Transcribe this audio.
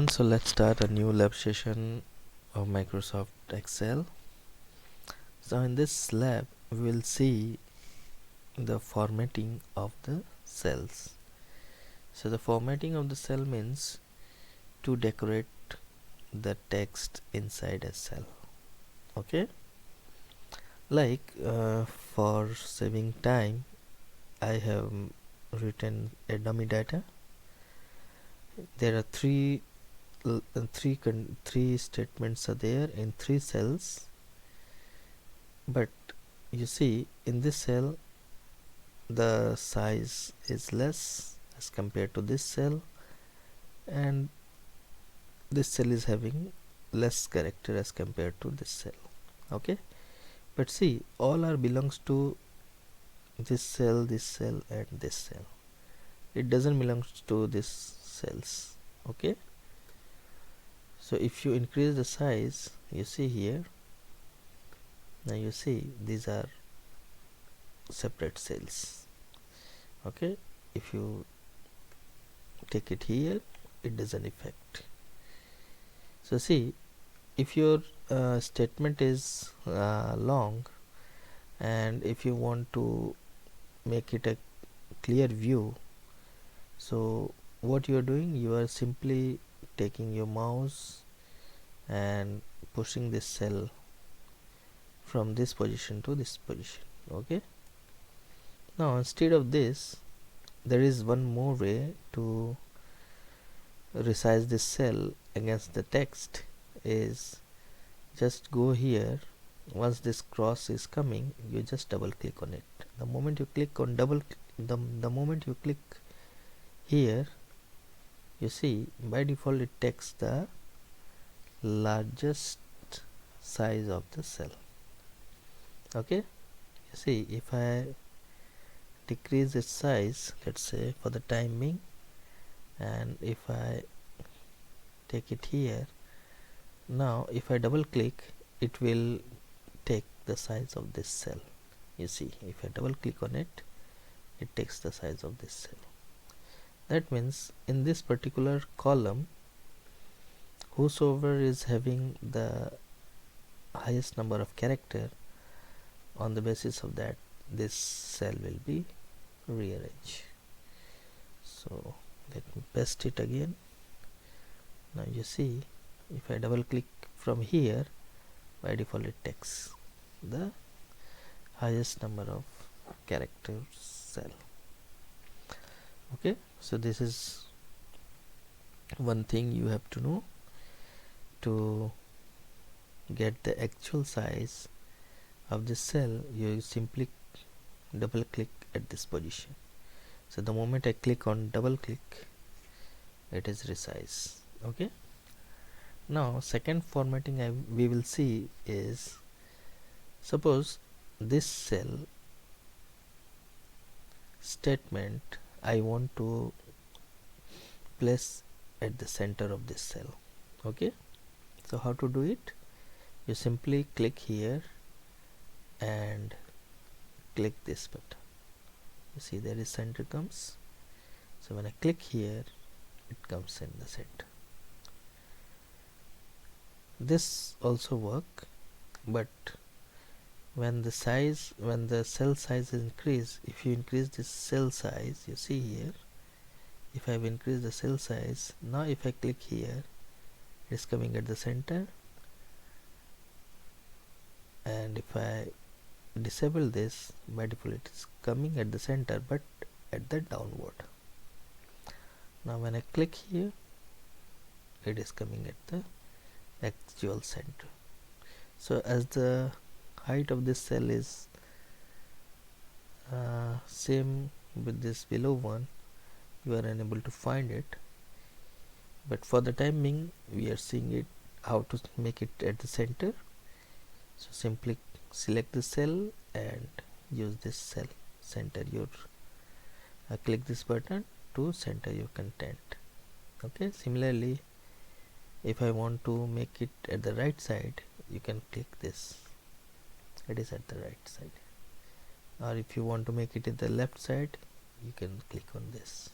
So let's start a new lab session of Microsoft Excel. So in this lab we will see the formatting of the cells. So the formatting of the cell means to decorate the text inside a cell. Okay, like for saving time I have written a dummy data. There are three statements are there in 3 cells, but you see in this cell the size is less as compared to this cell, and this cell is having less character as compared to this cell. Okay, but see, all are belongs to this cell, and this cell. It doesn't belong to this cells. Okay, so if you increase the size, you see here, now you see these are separate cells. Okay, if you take it here, it doesn't affect. So see, if your statement is long, and if you want to make it a clear view, so what you are doing, you are simply taking your mouse and pushing this cell from this position to this position. Okay, now instead of this, there is one more way to resize this cell against the text. Is just go here. Once this cross is coming, you just double click on it. The moment you click on the moment you click here, you see by default it takes the largest size of the cell. Okay, you see, if I decrease its size, let's say for the time being, and if I take it here, now if I double click, it will take the size of this cell. You see, if I double click on it, it takes the size of this cell. That means in this particular column, whosoever is having the highest number of character, on the basis of that, this cell will be rearranged. So let me paste it again. Now you see, if I double click from here, by default it takes the highest number of characters cell. Okay, so this is one thing you have to know. To get the actual size of this cell, you simply double click at this position. So the moment I click on double click, it is resize. Okay, now second formatting we will see is, suppose this cell statement I want to place at the center of this cell. Okay, so how to do it? You simply click here and click this button. You see there is center comes. So when I click here, it comes in the center. This also work, but when the cell size is increased, if you increase this cell size, you see here, if I have increased the cell size, now if I click here, it is coming at the center, and if I disable this, by default it is coming at the center but at the downward. Now when I click here, it is coming at the actual center. So as the height of this cell is same with this below one, you are unable to find it, but for the time being we are seeing it how to make it at the center. So simply select the cell and use this cell, center your click this button to center your content. Okay, similarly if I want to make it at the right side, you can click this, it is at the right side, or if you want to make it at the left side, you can click on this.